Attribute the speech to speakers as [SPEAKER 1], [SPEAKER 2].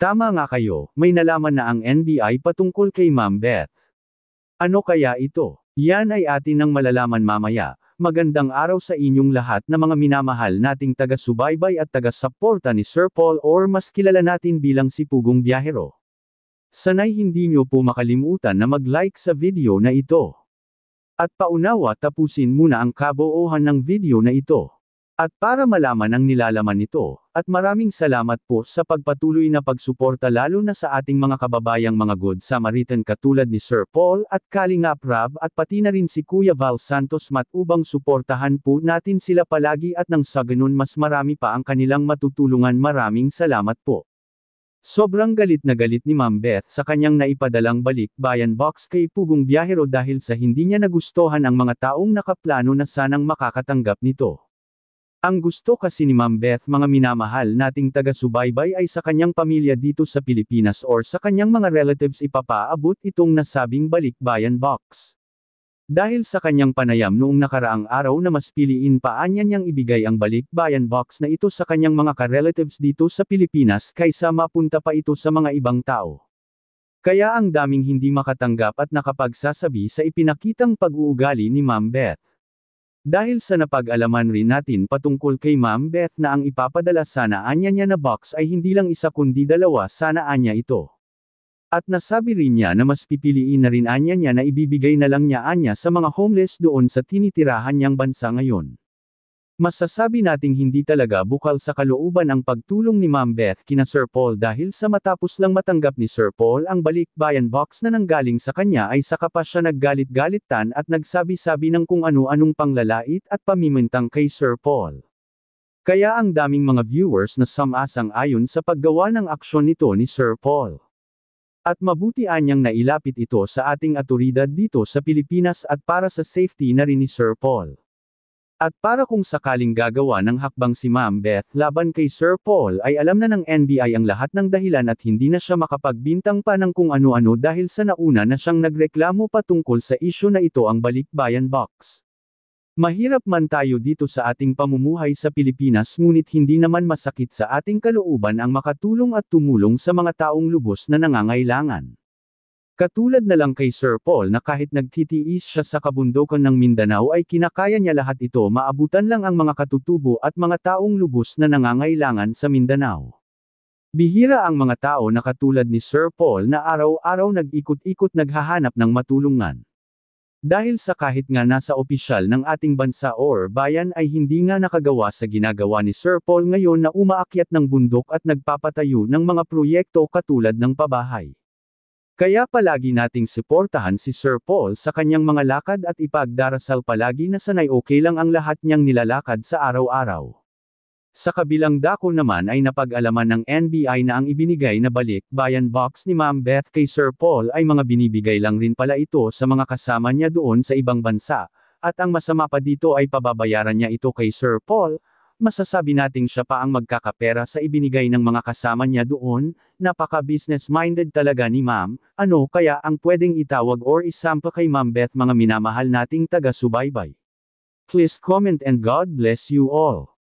[SPEAKER 1] Tama nga kayo, may nalaman na ang NBI patungkol kay Ma'am Beth. Ano kaya ito? Yan ay atin nang malalaman mamaya. Magandang araw sa inyong lahat na mga minamahal nating taga-subaybay at taga-suporta ni Sir Paul or mas kilala natin bilang si Pugong Biyahero. Sanay hindi nyo po makalimutan na mag-like sa video na ito. At paunawa tapusin muna ang kabuuan ng video na ito. At para malaman ang nilalaman nito, at maraming salamat po sa pagpatuloy na pagsuporta lalo na sa ating mga kababayang mga Good Samaritan katulad ni Sir Paul at Kalingap Rab at pati na rin si Kuya Val Santos upang suportahan po natin sila palagi at nang sa ganun mas marami pa ang kanilang matutulungan. Maraming salamat po. Sobrang galit na galit ni Ma'am Beth sa kanyang naipadalang balikbayan box kay Pugong Biyahero dahil sa hindi niya nagustuhan ang mga taong nakaplano na sanang makakatanggap nito. Ang gusto kasi ni Ma'am Beth mga minamahal nating taga-subaybay ay sa kanyang pamilya dito sa Pilipinas or sa kanyang mga relatives ipapaabot itong nasabing balikbayan box. Dahil sa kanyang panayam noong nakaraang araw na mas piliin pa niya niyang ibigay ang balikbayan box na ito sa kanyang mga ka-relatives dito sa Pilipinas kaysa mapunta pa ito sa mga ibang tao. Kaya ang daming hindi makatanggap at nakapagsasabi sa ipinakitang pag-uugali ni Ma'am Beth. Dahil sa napag-alaman rin natin patungkol kay Ma'am Beth na ang ipapadala sana niya na box ay hindi lang isa kundi dalawa sana niya ito. At nasabi rin niya na mas pipiliin na rin niya na ibibigay na lang niya sa mga homeless doon sa tinitirahan niyang bansa ngayon. Masasabi nating hindi talaga bukal sa kalooban ang pagtulong ni Ma'am Beth kina Sir Paul dahil sa matapos lang matanggap ni Sir Paul ang balikbayan box na nanggaling sa kanya ay saka pa siya naggalit-galitan at nagsabi-sabi ng kung ano-anong panglalait at pamimintang kay Sir Paul. Kaya ang daming mga viewers na sumasang-ayon sa paggawa ng aksyon nito ni Sir Paul. At mabuti niyang nailapit ito sa ating awtoridad dito sa Pilipinas at para sa safety na rin ni Sir Paul. At para kung sakaling gagawa ng hakbang si Ma'am Beth laban kay Sir Paul ay alam na ng NBI ang lahat ng dahilan at hindi na siya makapagbintang pa ng kung ano-ano dahil sa nauna na siyang nagreklamo patungkol sa isyu na ito ang balikbayan box. Mahirap man tayo dito sa ating pamumuhay sa Pilipinas ngunit hindi naman masakit sa ating kalooban ang makatulong at tumulong sa mga taong lubos na nangangailangan. Katulad na lang kay Sir Paul na kahit nagtitiis siya sa kabundukan ng Mindanao ay kinakaya niya lahat ito maabutan lang ang mga katutubo at mga taong lubos na nangangailangan sa Mindanao. Bihira ang mga tao na katulad ni Sir Paul na araw-araw nag-ikot-ikot naghahanap ng matulungan. Dahil sa kahit nga nasa opisyal ng ating bansa or bayan ay hindi nga nakagawa sa ginagawa ni Sir Paul ngayon na umaakyat ng bundok at nagpapatayo ng mga proyekto katulad ng pabahay. Kaya palagi nating suportahan si Sir Paul sa kanyang mga lakad at ipagdarasal palagi na sanay okay lang ang lahat niyang nilalakad sa araw-araw. Sa kabilang dako naman ay napag-alaman ng NBI na ang ibinigay na balikbayan box ni Ma'am Beth kay Sir Paul ay mga binibigay lang rin pala ito sa mga kasama niya doon sa ibang bansa, at ang masama pa dito ay pababayaran niya ito kay Sir Paul. Masasabi nating siya pa ang magkakapera sa ibinigay ng mga kasama niya doon. Napaka-business-minded talaga ni Ma'am. Ano kaya ang pwedeng itawag or isampa kay Ma'am Beth mga minamahal nating taga-subaybay? Please comment and God bless you all.